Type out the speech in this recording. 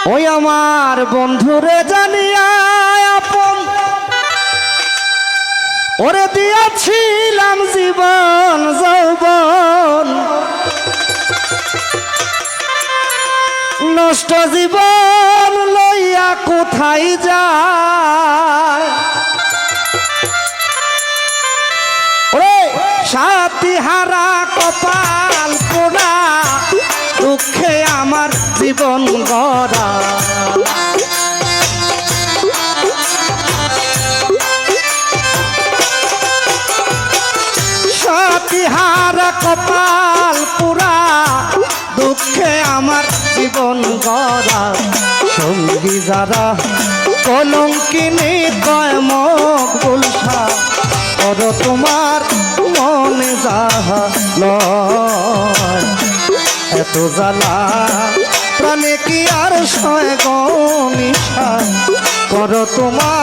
ওই আমার বন্ধুরে জানিয়া আপন ওরে দিয়াছিলাম জীবন যৌবন নষ্ট জীবন লইয়া কোথায় যায় ওরে সাথী হারা কপাল পোড়া দুঃখে আমার জীবন গড়া সাথী হারা কপাল পোড়া দুঃখে আমার জীবন গড়া সঙ্গী যারা কলঙ্কিনী কয় মুখ বুলসা কর তোমার মনে যাহা লয় এত জ্বালা প্রাণে কি আর সয় গো নিশা কর তোমার